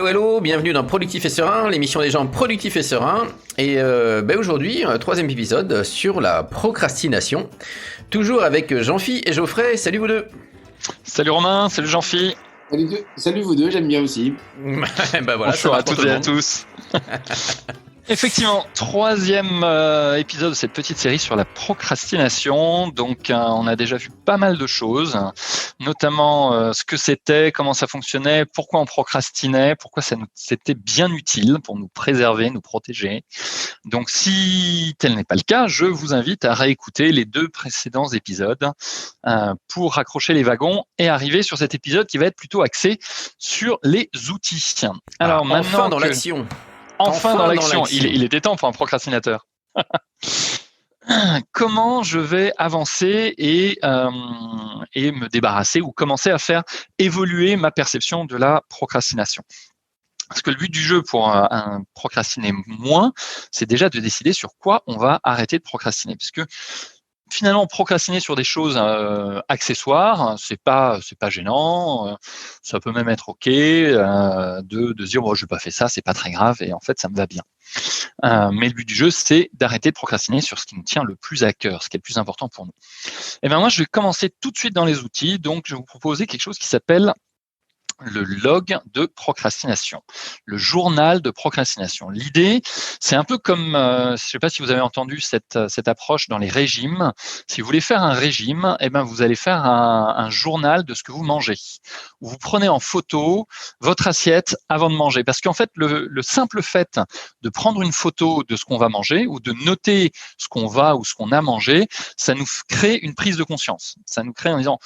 Hello, hello, bienvenue dans Productif et Serein, l'émission des gens productifs et sereins. Et aujourd'hui, troisième épisode sur la procrastination. Toujours avec Jean-Phi et Geoffrey. Salut vous deux. Salut Romain, salut Jean-Phi. Salut vous deux, j'aime bien aussi. Bah voilà, bonjour à toutes et à tous. Effectivement, troisième épisode de cette petite série sur la procrastination. Donc, on a déjà vu pas mal de choses, notamment ce que c'était, comment ça fonctionnait, pourquoi on procrastinait, pourquoi c'était bien utile pour nous préserver, nous protéger. Donc, si tel n'est pas le cas, je vous invite à réécouter les deux précédents épisodes pour raccrocher les wagons et arriver sur cet épisode qui va être plutôt axé sur les outils. Alors, maintenant dans l'action. Enfin dans l'action. Il était temps pour un procrastinateur. Comment je vais avancer et me débarrasser ou commencer à faire évoluer ma perception de la procrastination? Parce que le but du jeu pour procrastiner moins, c'est déjà de décider sur quoi on va arrêter de procrastiner. Puisque finalement, procrastiner sur des choses accessoires, c'est pas gênant. Ça peut même être ok de se dire bon, je n'ai pas fait ça, c'est pas très grave et en fait ça me va bien. Mais le but du jeu, c'est d'arrêter de procrastiner sur ce qui nous tient le plus à cœur, ce qui est le plus important pour nous. Et bien moi, je vais commencer tout de suite dans les outils. Donc, je vais vous proposer quelque chose qui s'appelle le log de procrastination, le journal de procrastination. L'idée, c'est un peu comme, je ne sais pas si vous avez entendu cette approche dans les régimes. Si vous voulez faire un régime, eh ben vous allez faire un journal de ce que vous mangez. Vous prenez en photo votre assiette avant de manger. Parce qu'en fait, le simple fait de prendre une photo de ce qu'on va manger ou de noter ce qu'on va ou ce qu'on a mangé, ça nous crée une prise de conscience. Ça nous crée en disant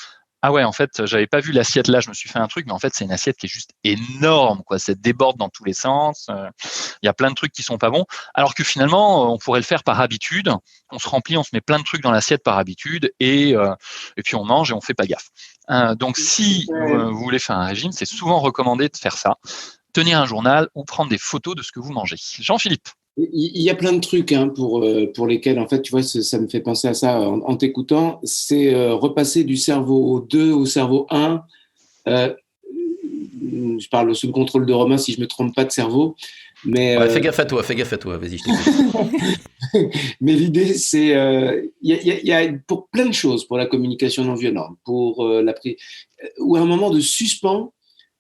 ah ouais, en fait, j'avais pas vu l'assiette là, je me suis fait un truc, mais en fait, c'est une assiette qui est juste énorme, quoi. Ça déborde dans tous les sens. Il y a plein de trucs qui sont pas bons. Alors que finalement, on pourrait le faire par habitude. On se remplit, on se met plein de trucs dans l'assiette par habitude et puis on mange et on fait pas gaffe. Donc, si vous voulez faire un régime, c'est souvent recommandé de faire ça. Tenir un journal ou prendre des photos de ce que vous mangez. Jean-Philippe. Il y a plein de trucs pour lesquels, en fait, tu vois, ça me fait penser à ça en t'écoutant. C'est repasser du cerveau 2 au cerveau 1. Je parle sous le contrôle de Romain si je me trompe pas de cerveau. Mais, ouais, fais gaffe à toi, vas-y, je t'écoute. Mais l'idée, c'est, il y a pour plein de choses, pour la communication non violente, pour ou un moment de suspens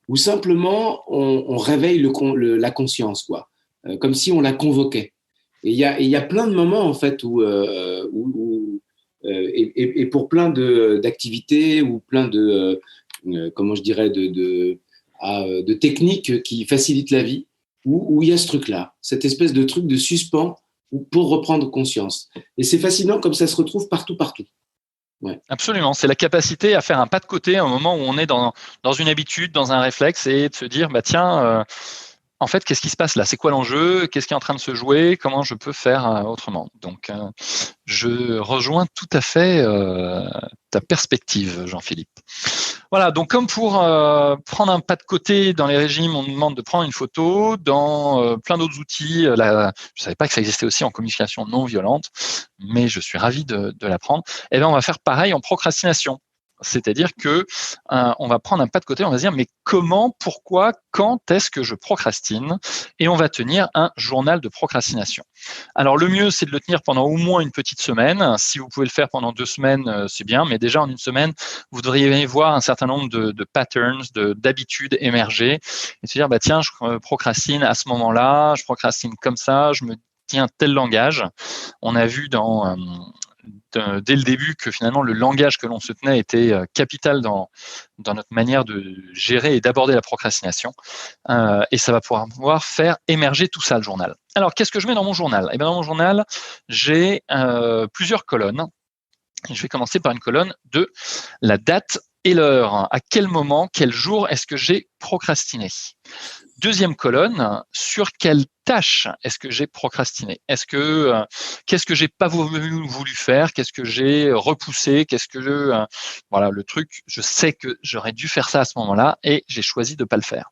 où simplement on réveille la conscience, quoi. Comme si on la convoquait. Et il y a plein de moments, en fait, et pour plein d'activités ou plein de, comment je dirais, de techniques qui facilitent la vie, où il y a ce truc-là, cette espèce de truc de suspens pour reprendre conscience. Et c'est fascinant comme ça se retrouve partout. Ouais. Absolument, c'est la capacité à faire un pas de côté à un moment où on est dans une habitude, dans un réflexe et de se dire, bah tiens, en fait, qu'est-ce qui se passe là? C'est quoi l'enjeu? Qu'est-ce qui est en train de se jouer? Comment je peux faire autrement? Donc, je rejoins tout à fait ta perspective, Jean-Philippe. Voilà, donc comme pour prendre un pas de côté dans les régimes, on nous demande de prendre une photo. Dans plein d'autres outils, je ne savais pas que ça existait aussi en communication non violente, mais je suis ravi de l'apprendre. Eh bien, on va faire pareil en procrastination. C'est-à-dire que on va prendre un pas de côté, on va se dire mais comment, pourquoi, quand est-ce que je procrastine? Et on va tenir un journal de procrastination. Alors le mieux, c'est de le tenir pendant au moins une petite semaine. Si vous pouvez le faire pendant 2 semaines, c'est bien, mais déjà en une semaine, vous devriez voir un certain nombre de patterns, d'habitudes émerger et se dire bah tiens, je procrastine à ce moment-là, je procrastine comme ça, je me tiens tel langage. On a vu dès le début que finalement le langage que l'on se tenait était capital dans notre manière de gérer et d'aborder la procrastination. Et ça va pouvoir faire émerger tout ça, le journal. Alors, qu'est-ce que je mets dans mon journal? Eh bien, dans mon journal, j'ai plusieurs colonnes. Je vais commencer par une colonne de la date et l'heure. À quel moment, quel jour est-ce que j'ai procrastiné? Deuxième colonne, sur quelle tâche est-ce que j'ai procrastiné? Qu'est-ce que j'ai pas voulu faire? Qu'est-ce que j'ai repoussé? Voilà, le truc, je sais que j'aurais dû faire ça à ce moment-là et j'ai choisi de pas le faire.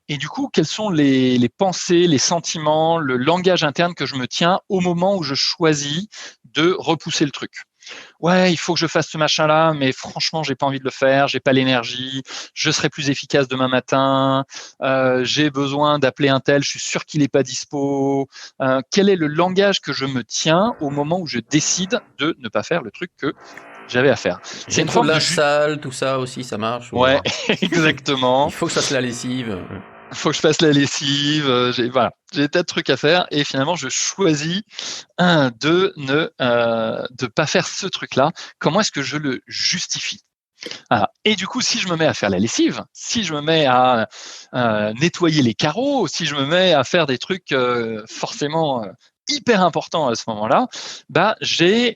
Et du coup, quels sont les pensées, les sentiments, le langage interne que je me tiens au moment où je choisis de repousser le truc? ouais, il faut que je fasse ce machin-là, mais franchement, j'ai pas envie de le faire, j'ai pas l'énergie, je serai plus efficace demain matin, j'ai besoin d'appeler un tel, je suis sûr qu'il est pas dispo. Quel est le langage que je me tiens au moment où je décide de ne pas faire le truc que j'avais à faire? J'ai trop de linge sale, tout ça aussi, ça marche. Ouais, exactement. Il faut que je fasse la lessive. Il faut que je fasse la lessive. J'ai des tas de trucs à faire et finalement je choisis de pas faire ce truc-là. Comment est-ce que je le justifie? Voilà. Et du coup, si je me mets à faire la lessive, si je me mets à nettoyer les carreaux, si je me mets à faire des trucs forcément hyper importants à ce moment-là, j'ai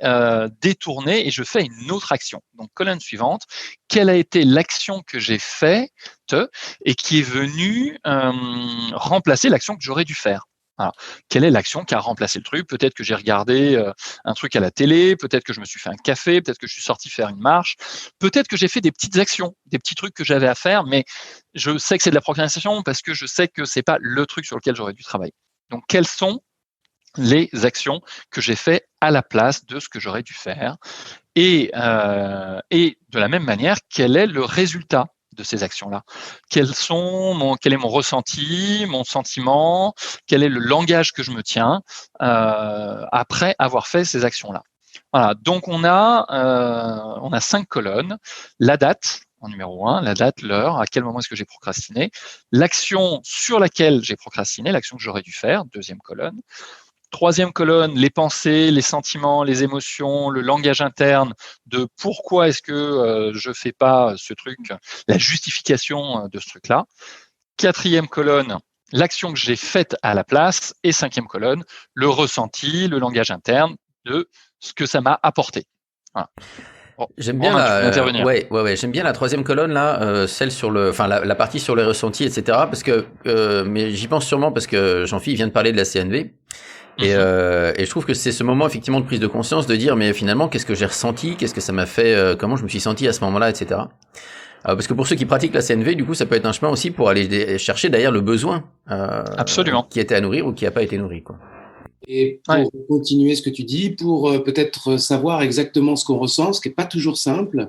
détourné et je fais une autre action. Donc, colonne suivante, quelle a été l'action que j'ai faite et qui est venue remplacer l'action que j'aurais dû faire? Voilà. Quelle est l'action qui a remplacé le truc? Peut-être que j'ai regardé un truc à la télé, peut-être que je me suis fait un café, peut-être que je suis sorti faire une marche, peut-être que j'ai fait des petites actions, des petits trucs que j'avais à faire, mais je sais que c'est de la procrastination parce que je sais que c'est pas le truc sur lequel j'aurais dû travailler. Donc, quelles sont les actions que j'ai fait à la place de ce que j'aurais dû faire? Et de la même manière, quel est le résultat de ces actions-là? Quel est mon ressenti, mon sentiment? Quel est le langage que je me tiens après avoir fait ces actions-là? Voilà. Donc on a 5 colonnes. La date en numéro 1, la date, l'heure, à quel moment est-ce que j'ai procrastiné? L'action sur laquelle j'ai procrastiné, l'action que j'aurais dû faire, deuxième colonne. Troisième colonne, les pensées, les sentiments, les émotions, le langage interne de pourquoi est-ce que je fais pas ce truc, la justification de ce truc-là. Quatrième colonne, l'action que j'ai faite à la place. Et cinquième colonne, le ressenti, le langage interne de ce que ça m'a apporté. Voilà. Bon, j'aime bien j'aime bien la troisième colonne là, celle sur la partie sur les ressentis, etc. Parce que, mais j'y pense sûrement parce que Jean-Philippe vient de parler de la CNV. Et je trouve que c'est ce moment effectivement de prise de conscience de dire mais finalement qu'est-ce que j'ai ressenti, qu'est-ce que ça m'a fait, comment je me suis senti à ce moment-là, etc. Parce que pour ceux qui pratiquent la CNV, du coup, ça peut être un chemin aussi pour aller chercher derrière le besoin absolument qui était à nourrir ou qui n'a pas été nourri, quoi. Et pour continuer ce que tu dis, pour peut-être savoir exactement ce qu'on ressent, ce qui n'est pas toujours simple,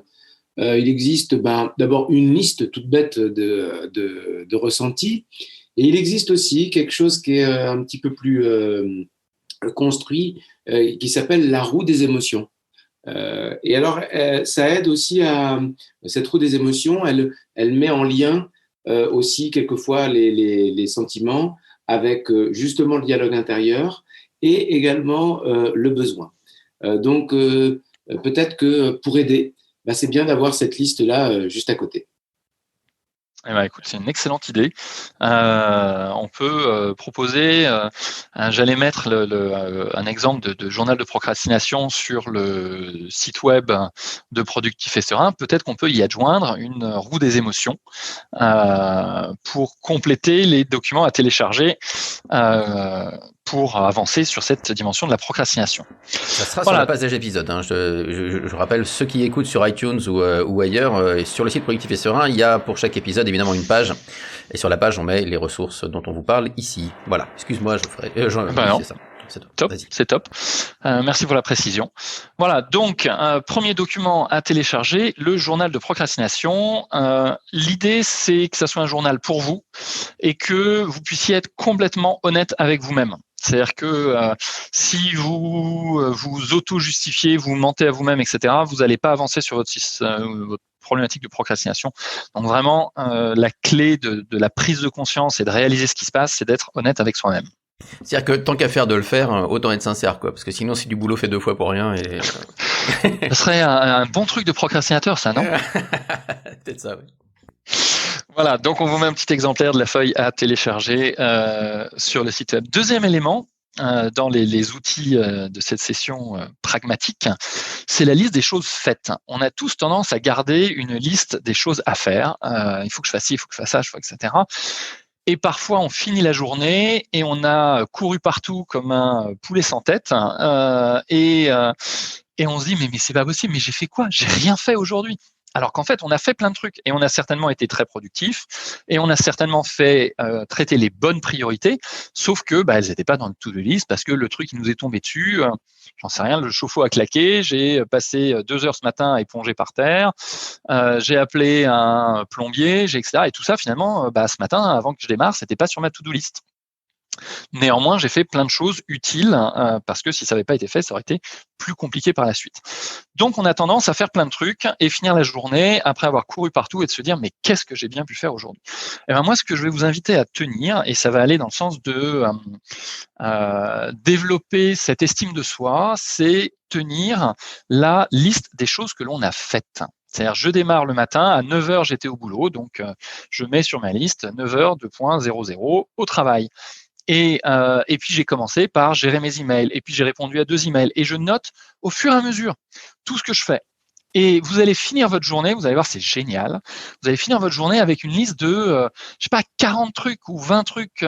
il existe d'abord une liste toute bête de ressentis, et il existe aussi quelque chose qui est un petit peu plus construit, qui s'appelle la roue des émotions. Et alors, ça aide aussi cette roue des émotions, elle met en lien aussi quelquefois les sentiments avec justement le dialogue intérieur et également le besoin. Donc, peut-être que pour aider, c'est bien d'avoir cette liste-là juste à côté. Eh ben, écoute, c'est une excellente idée. On peut proposer, j'allais mettre un exemple de journal de procrastination sur le site web de Productif et Serein. Peut-être qu'on peut y adjoindre une roue des émotions pour compléter les documents à télécharger pour avancer sur cette dimension de la procrastination. Ça sera sur la page des épisodes. Hein. Je rappelle, ceux qui écoutent sur iTunes ou ailleurs, sur le site Productif et Serein, il y a pour chaque épisode évidemment une page. Et sur la page, on met les ressources dont on vous parle ici. Voilà. Excuse-moi, c'est ça. C'est top. Merci pour la précision. Voilà, donc premier document à télécharger, le journal de procrastination. L'idée, c'est que ça soit un journal pour vous et que vous puissiez être complètement honnête avec vous-même. C'est-à-dire que si vous vous auto-justifiez, vous mentez à vous-même, etc., vous n'allez pas avancer sur votre problématique de procrastination. Donc vraiment, la clé de la prise de conscience et de réaliser ce qui se passe, c'est d'être honnête avec soi-même. C'est-à-dire que tant qu'à faire de le faire, autant être sincère, quoi. Parce que sinon, c'est du boulot fait 2 fois pour rien. Et... Ce serait un bon truc de procrastinateur, ça, non? Peut-être ça, oui. Voilà, donc on vous met un petit exemplaire de la feuille à télécharger sur le site web. Deuxième élément, dans les outils de cette session pragmatique, c'est la liste des choses faites. On a tous tendance à garder une liste des choses à faire. Il faut que je fasse ci, il faut que je fasse ça, etc. Et parfois, on finit la journée et on a couru partout comme un poulet sans tête. Et on se dit, mais c'est pas possible, mais j'ai fait quoi? J'ai rien fait aujourd'hui. Alors qu'en fait, on a fait plein de trucs et on a certainement été très productif et on a certainement fait traiter les bonnes priorités, sauf que elles n'étaient pas dans le to-do list parce que le truc qui nous est tombé dessus, j'en sais rien, le chauffe-eau a claqué, j'ai passé 2 heures ce matin à éponger par terre, j'ai appelé un plombier, etc. Et tout ça, finalement, ce matin, avant que je démarre, c'était pas sur ma to-do list. Néanmoins, j'ai fait plein de choses utiles parce que si ça n'avait pas été fait, ça aurait été plus compliqué par la suite. Donc, on a tendance à faire plein de trucs et finir la journée après avoir couru partout et de se dire mais qu'est-ce que j'ai bien pu faire aujourd'hui ? Et ben moi, ce que je vais vous inviter à tenir, et ça va aller dans le sens de développer cette estime de soi, c'est tenir la liste des choses que l'on a faites. C'est-à-dire, je démarre le matin, à 9h, j'étais au boulot, donc je mets sur ma liste 9h, 2.00 au travail. Et puis j'ai commencé par gérer mes emails, et puis j'ai répondu à 2 emails, et je note au fur et à mesure tout ce que je fais. Et vous allez finir votre journée, vous allez voir, c'est génial. Vous allez finir votre journée avec une liste de, 40 trucs ou 20 trucs,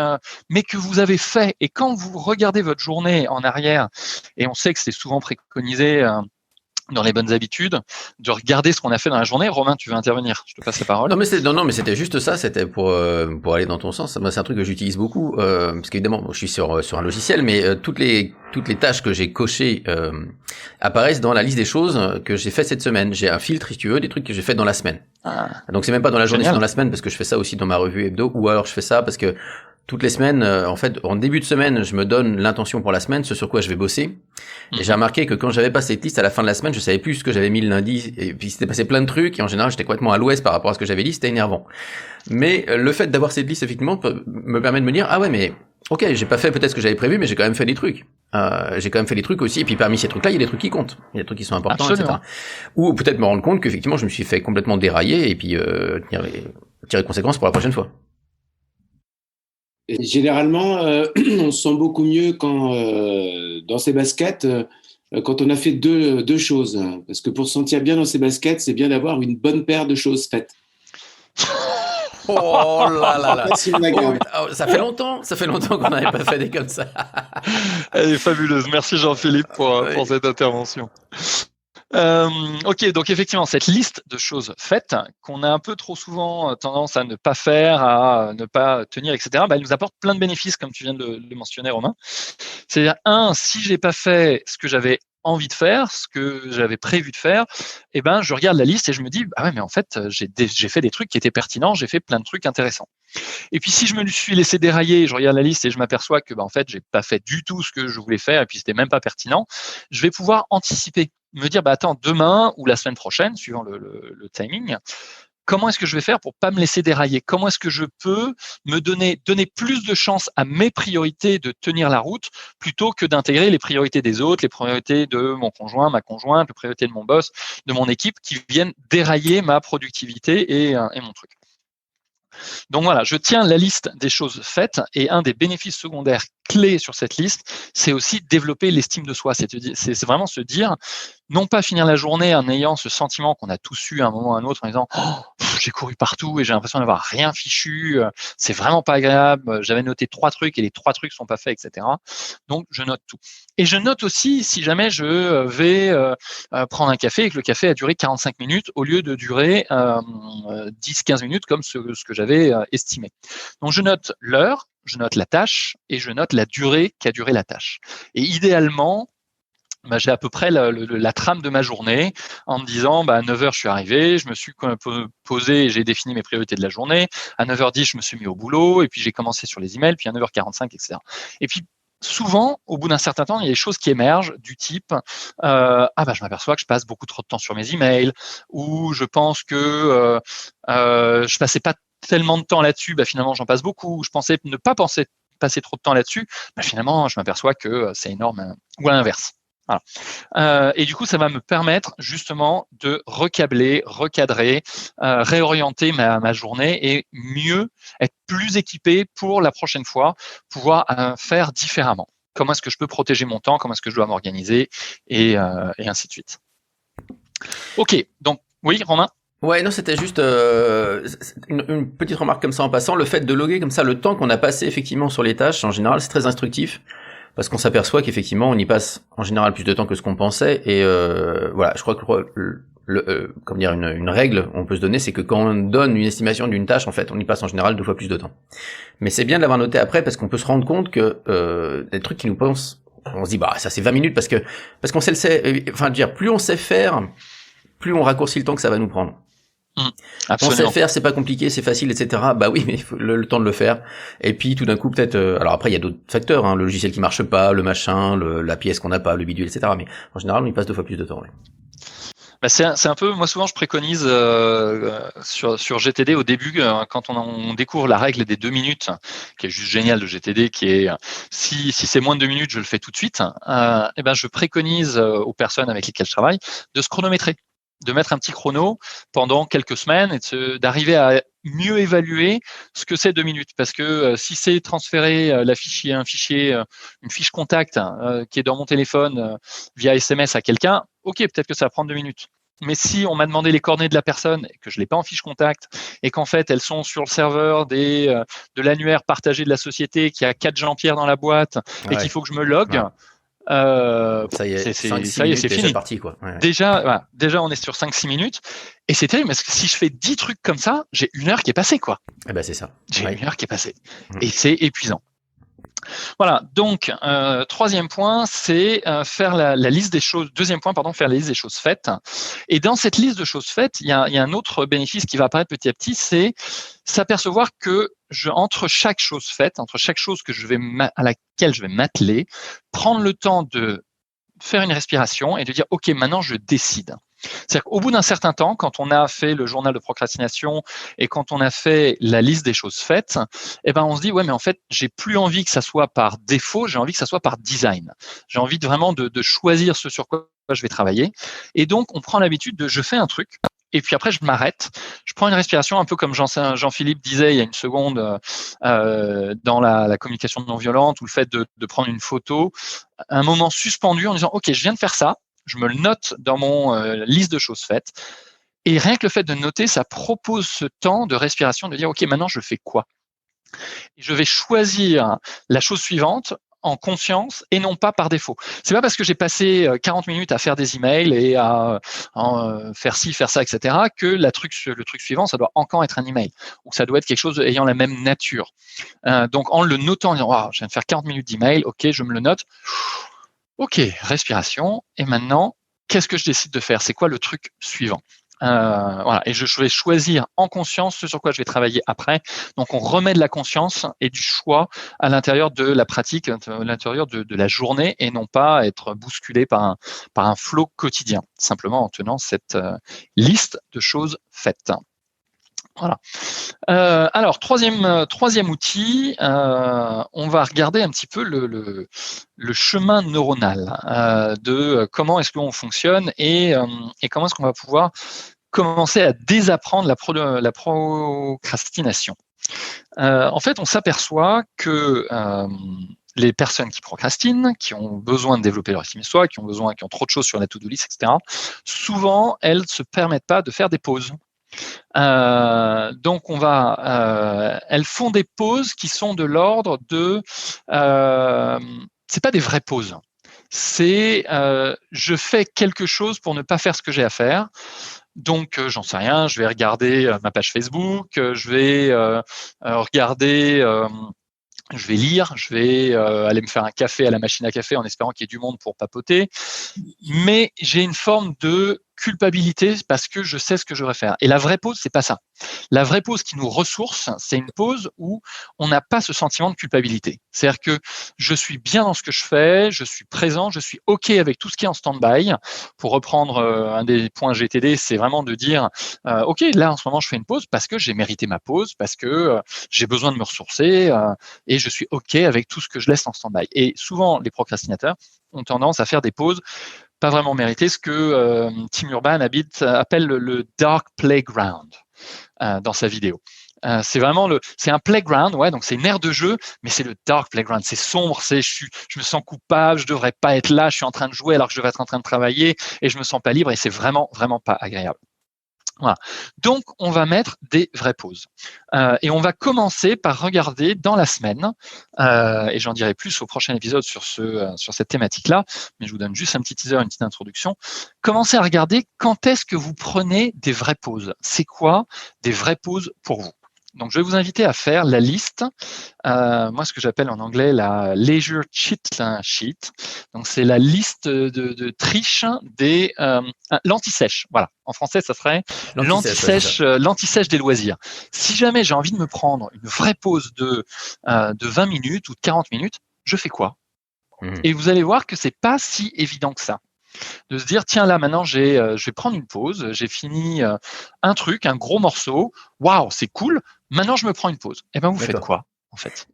mais que vous avez fait. Et quand vous regardez votre journée en arrière, et on sait que c'est souvent préconisé dans les bonnes habitudes, de regarder ce qu'on a fait dans la journée. Romain, tu veux intervenir ? Je te passe la parole. Non, mais c'était juste ça. C'était pour aller dans ton sens. Moi, c'est un truc que j'utilise beaucoup parce qu'évidemment, je suis sur un logiciel, mais toutes les tâches que j'ai cochées apparaissent dans la liste des choses que j'ai fait cette semaine. J'ai un filtre, si tu veux, des trucs que j'ai fait dans la semaine. Donc c'est même pas dans la journée, c'est dans la semaine parce que je fais ça aussi dans ma revue hebdo, ou alors je fais ça parce que toutes les semaines, en fait, en début de semaine, je me donne l'intention pour la semaine, ce sur quoi je vais bosser. Et j'ai remarqué que quand j'avais pas cette liste à la fin de la semaine, je savais plus ce que j'avais mis le lundi. Et puis, c'était passé plein de trucs. Et en général, j'étais complètement à l'ouest par rapport à ce que j'avais dit. C'était énervant. Mais le fait d'avoir cette liste, effectivement, me permet de me dire, ah ouais, mais ok, j'ai pas fait peut-être ce que j'avais prévu, mais j'ai quand même fait des trucs. J'ai quand même fait des trucs aussi. Et puis, parmi ces trucs-là, il y a des trucs qui comptent. Il y a des trucs qui sont importants, Absolument. etc. Ou peut-être me rendre compte qu'effectivement, je me suis fait complètement dérailler et puis tirer conséquences pour la prochaine fois. Et généralement, on se sent beaucoup mieux quand, dans ses baskets, quand on a fait deux choses. Parce que pour se sentir bien dans ses baskets, c'est bien d'avoir une bonne paire de choses faites. Oh là là là. Ça fait longtemps qu'on n'avait pas fait des comme ça. Elle est fabuleuse. Merci Jean-Philippe pour cette intervention. Ok, donc effectivement, cette liste de choses faites qu'on a un peu trop souvent tendance à ne pas faire, à ne pas tenir, etc., elle nous apporte plein de bénéfices, comme tu viens de le mentionner, Romain. C'est-à-dire, si j'ai pas fait ce que j'avais envie de faire, ce que j'avais prévu de faire, je regarde la liste et je me dis, ah ouais, mais en fait, j'ai fait des trucs qui étaient pertinents, j'ai fait plein de trucs intéressants. Et puis, si je me suis laissé dérailler, je regarde la liste et je m'aperçois que, en fait, j'ai pas fait du tout ce que je voulais faire et puis c'était même pas pertinent, je vais pouvoir anticiper, me dire, attends, demain ou la semaine prochaine, suivant le timing, comment est-ce que je vais faire pour pas me laisser dérailler ? Comment est-ce que je peux me donner plus de chance à mes priorités de tenir la route plutôt que d'intégrer les priorités des autres, les priorités de mon conjoint, ma conjointe, les priorités de mon boss, de mon équipe qui viennent dérailler ma productivité et mon truc. Donc voilà, je tiens la liste des choses faites et un des bénéfices secondaires clés sur cette liste, c'est aussi développer l'estime de soi. C'est vraiment se dire, non pas finir la journée en ayant ce sentiment qu'on a tous eu à un moment ou à un autre en disant j'ai couru partout et j'ai l'impression d'avoir rien fichu, c'est vraiment pas agréable, j'avais noté 3 trucs et les 3 trucs sont pas faits, etc. Donc je note tout. Et je note aussi si jamais je vais prendre un café et que le café a duré 45 minutes au lieu de durer 10-15 minutes comme ce que j'avais estimé. Donc je note l'heure, je note la tâche et je note la durée qu'a duré la tâche. Et idéalement, j'ai à peu près la trame de ma journée en me disant à 9h je suis arrivé, je me suis posé et j'ai défini mes priorités de la journée. À 9h10 je me suis mis au boulot et puis j'ai commencé sur les emails, puis à 9h45, etc. Et puis souvent, au bout d'un certain temps, il y a des choses qui émergent du type je m'aperçois que je passe beaucoup trop de temps sur mes emails, ou je pense que je passais pas tellement de temps là-dessus, finalement j'en passe beaucoup, je pensais ne pas passer trop de temps là-dessus, finalement je m'aperçois que c'est énorme, ou à l'inverse. Voilà. Et du coup, ça va me permettre justement de recadrer, réorienter ma journée et mieux être plus équipé pour la prochaine fois, pouvoir faire différemment. Comment est-ce que je peux protéger mon temps, comment est-ce que je dois m'organiser et ainsi de suite. Ok, donc oui, Romain ? Ouais, non, c'était juste une petite remarque comme ça en passant. Le fait de loguer comme ça le temps qu'on a passé effectivement sur les tâches, en général, c'est très instructif. Parce qu'on s'aperçoit qu'effectivement, on y passe en général plus de temps que ce qu'on pensait. Et voilà, je crois que comment dire, une règle on peut se donner, c'est que quand on donne une estimation d'une tâche, en fait, on y passe en général 2 fois plus de temps. Mais c'est bien de l'avoir noté après parce qu'on peut se rendre compte que des trucs qui nous pensent, on se dit bah ça c'est 20 minutes parce qu'on sait le sait, enfin dire plus on sait faire, plus on raccourcit le temps que ça va nous prendre. On sait faire, c'est pas compliqué, c'est facile, etc. Bah oui, mais il faut le temps de le faire. Et puis tout d'un coup, peut-être. Alors après, il y a d'autres facteurs, le logiciel qui marche pas, le machin, la pièce qu'on n'a pas, le bidule, etc. Mais en général, on y passe 2 fois plus de temps. Ouais. Bah c'est un peu, moi souvent je préconise sur GTD au début, quand on découvre la règle des 2 minutes, qui est juste géniale de GTD, qui est si c'est moins de 2 minutes, je le fais tout de suite. Et ben je préconise aux personnes avec lesquelles je travaille de se chronométrer, de mettre un petit chrono pendant quelques semaines et d'arriver à mieux évaluer ce que c'est 2 minutes. Parce que si c'est transférer une fiche contact qui est dans mon téléphone via SMS à quelqu'un, ok, peut-être que ça va prendre 2 minutes. Mais si on m'a demandé les coordonnées de la personne et que je ne l'ai pas en fiche contact et qu'en fait elles sont sur le serveur de l'annuaire partagé de la société qui a 4 Jean-Pierre dans la boîte et qu'il faut que je me log, ça y est, c'est fini. Parti, quoi. Ouais. Déjà, on est sur 5-6 minutes et c'est terrible parce que si je fais 10 trucs comme ça, j'ai 1 heure qui est passée, quoi. Eh ben, c'est ça. J'ai 1 heure qui est passée. Et c'est épuisant. Voilà, donc troisième point, c'est faire la liste des choses. Deuxième point, pardon, faire la liste des choses faites. Et dans cette liste de choses faites, il y a un autre bénéfice qui va apparaître petit à petit, c'est s'apercevoir que entre chaque chose faite, entre chaque chose à laquelle je vais m'atteler, prendre le temps de faire une respiration et de dire ok, maintenant je décide. C'est-à-dire qu'au bout d'un certain temps, quand on a fait le journal de procrastination et quand on a fait la liste des choses faites, eh ben on se dit ouais mais en fait j'ai plus envie que ça soit par défaut, j'ai envie que ça soit par design. J'ai envie vraiment de choisir ce sur quoi je vais travailler. Et donc on prend l'habitude de je fais un truc. Et puis après, je m'arrête, je prends une respiration, un peu comme Jean-Philippe disait il y a une seconde dans la communication non violente, ou le fait de prendre une photo, un moment suspendu en disant « Ok, je viens de faire ça », je me le note dans mon liste de choses faites. Et rien que le fait de noter, ça propose ce temps de respiration, de dire « Ok, maintenant, je fais quoi ?» Et je vais choisir la chose suivante en conscience et non pas par défaut. C'est pas parce que j'ai passé 40 minutes à faire des emails et à faire ci, faire ça, etc. que le truc suivant, ça doit encore être un email ou ça doit être quelque chose ayant la même nature. Donc en le notant, en disant oh, je viens de faire 40 minutes d'email, ok, je me le note. Ok, respiration. Et maintenant, qu'est-ce que je décide de faire? C'est quoi le truc suivant? Voilà, et je vais choisir en conscience ce sur quoi je vais travailler après. Donc, on remet de la conscience et du choix à l'intérieur de la pratique, à l'intérieur de la journée, et non pas être bousculé par un flot quotidien, simplement en tenant cette liste de choses faites. Voilà. Alors, troisième outil, on va regarder un petit peu le chemin neuronal de comment est-ce qu'on fonctionne et comment est-ce qu'on va pouvoir commencer à désapprendre la procrastination. En fait, on s'aperçoit que les personnes qui procrastinent, qui ont besoin de développer leur estime de soi, qui ont trop de choses sur la to-do list, etc., souvent, elles ne se permettent pas de faire des pauses. Donc elles font des pauses qui sont de l'ordre de, c'est pas des vraies pauses. C'est je fais quelque chose pour ne pas faire ce que j'ai à faire. Donc j'en sais rien, je vais regarder ma page Facebook, je vais regarder. Je vais lire, je vais aller me faire un café à la machine à café en espérant qu'il y ait du monde pour papoter. Mais j'ai une forme de culpabilité parce que je sais ce que je devrais faire. Et la vraie pause, c'est pas ça. La vraie pause qui nous ressource, c'est une pause où on n'a pas ce sentiment de culpabilité. C'est-à-dire que je suis bien dans ce que je fais, je suis présent, je suis OK avec tout ce qui est en stand-by. Pour reprendre un des points GTD, c'est vraiment de dire OK, là en ce moment je fais une pause parce que j'ai mérité ma pause, parce que j'ai besoin de me ressourcer et je suis OK avec tout ce que je laisse en stand-by. Et souvent, les procrastinateurs ont tendance à faire des pauses pas vraiment méritées, ce que Tim Urban appelle le dark playground dans sa vidéo. C'est vraiment c'est un playground, ouais, donc c'est une aire de jeu, mais c'est le dark playground, c'est sombre, je me sens coupable, je devrais pas être là, je suis en train de jouer alors que je devrais être en train de travailler et je me sens pas libre et c'est vraiment, vraiment pas agréable. Voilà. Donc, on va mettre des vraies pauses. Et on va commencer par regarder dans la semaine, et j'en dirai plus au prochain épisode sur cette thématique-là, mais je vous donne juste un petit teaser, une petite introduction. Commencez à regarder quand est-ce que vous prenez des vraies pauses. C'est quoi des vraies pauses pour vous? Donc, je vais vous inviter à faire la liste, moi, ce que j'appelle en anglais la leisure cheat sheet. Donc, c'est la liste de triche des l'anti-sèche. Voilà. En français, ça serait l'anti-sèche des loisirs. Si jamais j'ai envie de me prendre une vraie pause de 20 minutes ou de 40 minutes, je fais quoi? Et vous allez voir que c'est pas si évident que ça. De se dire, tiens, là, maintenant, je vais prendre une pause, j'ai fini un truc, un gros morceau, waouh, c'est cool, maintenant, je me prends une pause. Eh bien, vous faites quoi, en fait?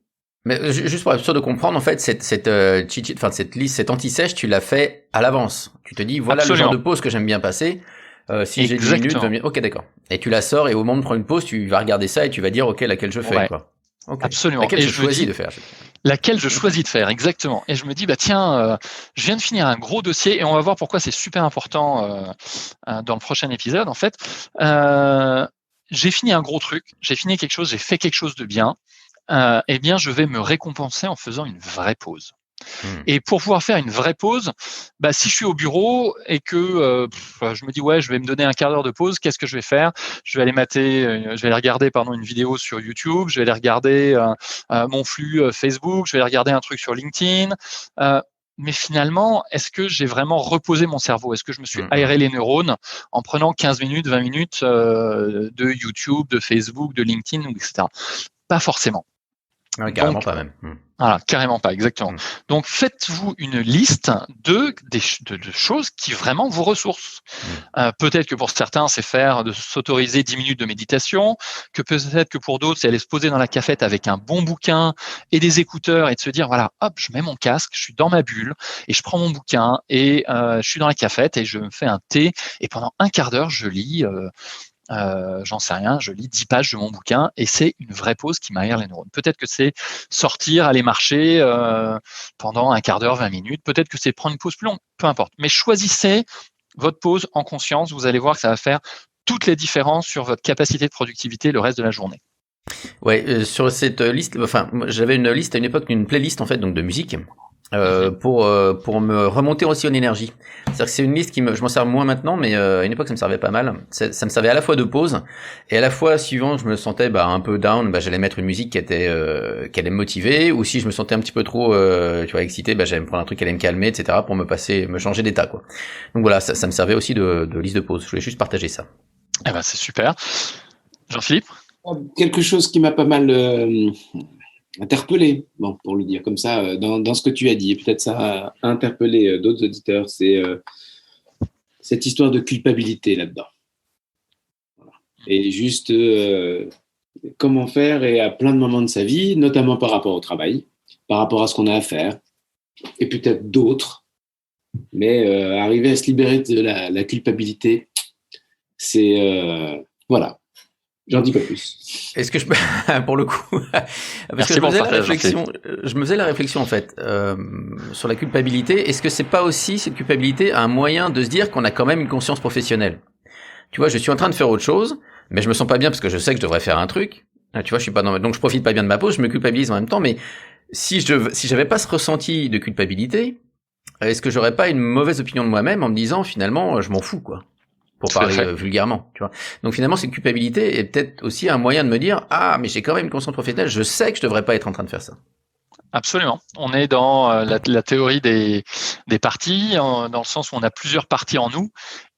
Mais juste pour être sûr de comprendre, en fait, cette liste, cette anti-sèche, tu l'as fait à l'avance. Tu te dis, voilà le genre de pause que j'aime bien passer. Si j'ai 10 minutes, 20 minutes, ok, d'accord. Et tu la sors et au moment de prendre une pause, tu vas regarder ça et tu vas dire, ok, laquelle je fais, quoi. Okay. Absolument. Laquelle je choisis de faire. Laquelle je choisis de faire, exactement. Et je me dis, bah tiens, je viens de finir un gros dossier et on va voir pourquoi c'est super important dans le prochain épisode. En fait, j'ai fini un gros truc, j'ai fini quelque chose, j'ai fait quelque chose de bien. Eh bien, je vais me récompenser en faisant une vraie pause. Et pour pouvoir faire une vraie pause, bah, si je suis au bureau et que je me dis ouais, je vais me donner un quart d'heure de pause, qu'est-ce que je vais faire? Je vais aller regarder une vidéo sur YouTube, je vais aller regarder mon flux Facebook, je vais aller regarder un truc sur LinkedIn. Mais finalement, est-ce que j'ai vraiment reposé mon cerveau? Est-ce que je me suis aéré les neurones en prenant 15 minutes, 20 minutes de YouTube, de Facebook, de LinkedIn, etc. Pas forcément. Ouais, carrément pas même. Voilà, carrément pas, exactement. Donc, faites-vous une liste de choses qui vraiment vous ressourcent. Peut-être que pour certains, c'est de s'autoriser 10 minutes de méditation, que peut-être que pour d'autres, c'est aller se poser dans la cafette avec un bon bouquin et des écouteurs et de se dire, voilà, hop, je mets mon casque, je suis dans ma bulle et je prends mon bouquin et je suis dans la cafette et je me fais un thé et pendant un quart d'heure, je lis... j'en sais rien, je lis 10 pages de mon bouquin et c'est une vraie pause qui m'aère les neurones. Peut-être que c'est sortir, aller marcher pendant un quart d'heure, 20 minutes. Peut-être que c'est prendre une pause plus longue, peu importe. Mais choisissez votre pause en conscience. Vous allez voir que ça va faire toutes les différences sur votre capacité de productivité le reste de la journée. Ouais, sur cette liste, enfin, j'avais une liste à une époque, une playlist en fait, donc de musique. Pour me remonter aussi en énergie. C'est-à-dire que c'est une liste je m'en sers moins maintenant, mais à une époque ça me servait pas mal. Ça me servait à la fois de pause et à la fois suivant je me sentais un peu down, j'allais mettre une musique qui allait me motiver, ou si je me sentais un petit peu trop excité, j'allais me prendre un truc qui allait me calmer, etc. pour me changer d'état, quoi. Donc voilà, ça me servait aussi de liste de pause. Je voulais juste partager ça. Eh ben c'est super. Jean-Philippe? Quelque chose qui m'a pas mal interpellé, bon, pour le dire comme ça, dans ce que tu as dit, et peut-être ça a interpellé d'autres auditeurs, c'est cette histoire de culpabilité là-dedans. Voilà. Et juste comment faire, et à plein de moments de sa vie, notamment par rapport au travail, par rapport à ce qu'on a à faire, et peut-être d'autres, mais arriver à se libérer de la culpabilité, c'est... voilà. J'en dis pas plus. Est-ce que pour le coup, parce que je me faisais la réflexion en fait sur la culpabilité. Est-ce que c'est pas aussi cette culpabilité un moyen de se dire qu'on a quand même une conscience professionnelle? Tu vois, je suis en train de faire autre chose, mais je me sens pas bien parce que je sais que je devrais faire un truc. Tu vois, je suis pas donc je profite pas bien de ma pause, je me culpabilise en même temps. Mais si j'avais pas ce ressenti de culpabilité, est-ce que j'aurais pas une mauvaise opinion de moi-même en me disant finalement je m'en fous, quoi? Pour parler vulgairement, tu vois. Donc finalement, cette culpabilité est peut-être aussi un moyen de me dire, mais j'ai quand même une conscience professionnelle, je sais que je devrais pas être en train de faire ça. Absolument. On est dans la théorie des parties, dans le sens où on a plusieurs parties en nous.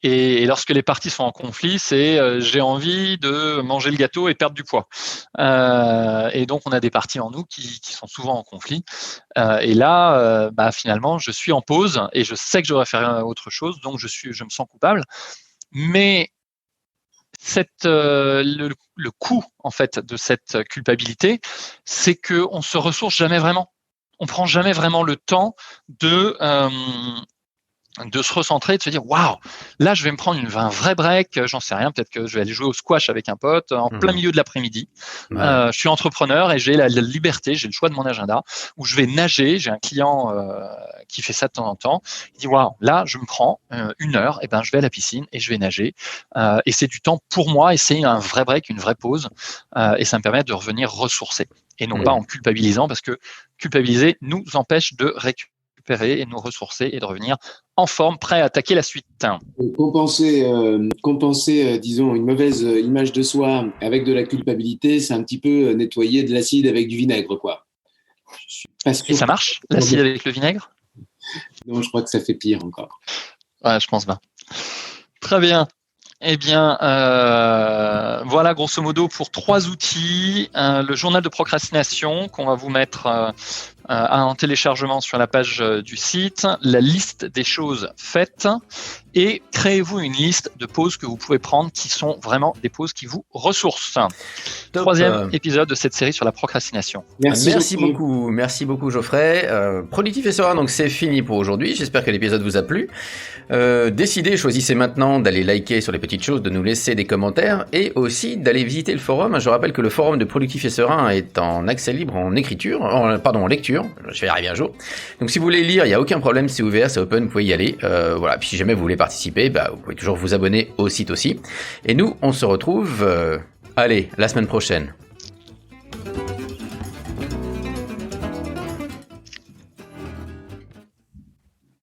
Et lorsque les parties sont en conflit, c'est j'ai envie de manger le gâteau et perdre du poids. Et donc, on a des parties en nous qui sont souvent en conflit. Et là, finalement, je suis en pause et je sais que je devrais faire autre chose, donc je me sens coupable. Mais le coût en fait de cette culpabilité, c'est que on se ressource jamais vraiment. On prend jamais vraiment le temps de de se recentrer, de se dire waouh, là je vais me prendre un vrai break, j'en sais rien, peut-être que je vais aller jouer au squash avec un pote en plein milieu de l'après-midi. Je suis entrepreneur et j'ai la liberté, j'ai le choix de mon agenda où je vais nager. J'ai un client qui fait ça de temps en temps. Il dit waouh, là je me prends 1 heure, et ben je vais à la piscine et je vais nager et c'est du temps pour moi et c'est un vrai break, une vraie pause et ça me permet de revenir ressourcé et non pas en culpabilisant, parce que culpabiliser nous empêche de récupérer et nous ressourcer et de revenir en forme, prêt à attaquer la suite. Compenser disons, une mauvaise image de soi avec de la culpabilité, c'est un petit peu nettoyer de l'acide avec du vinaigre, quoi. Et ça marche, l'acide avec le vinaigre? Non, je crois que ça fait pire encore. Ouais, je pense bien. Très bien. Eh bien, voilà grosso modo pour 3 outils. Le journal de procrastination qu'on va vous mettre en téléchargement sur la page du site, la liste des choses faites et créez-vous une liste de pauses que vous pouvez prendre qui sont vraiment des pauses qui vous ressourcent. Top. 3e épisode de cette série sur la procrastination. Merci beaucoup Geoffrey. Productif et serein, donc c'est fini pour aujourd'hui. J'espère que l'épisode vous a plu. Décidez, choisissez maintenant d'aller liker sur les petites choses, de nous laisser des commentaires et aussi d'aller visiter le forum. Je rappelle que le forum de Productif et serein est en accès libre en lecture. Je vais y arriver un jour. Donc si vous voulez lire, il n'y a aucun problème, c'est ouvert, c'est open, vous pouvez y aller. Voilà. Puis si jamais vous voulez participer, vous pouvez toujours vous abonner au site aussi. Et nous, on se retrouve, la semaine prochaine.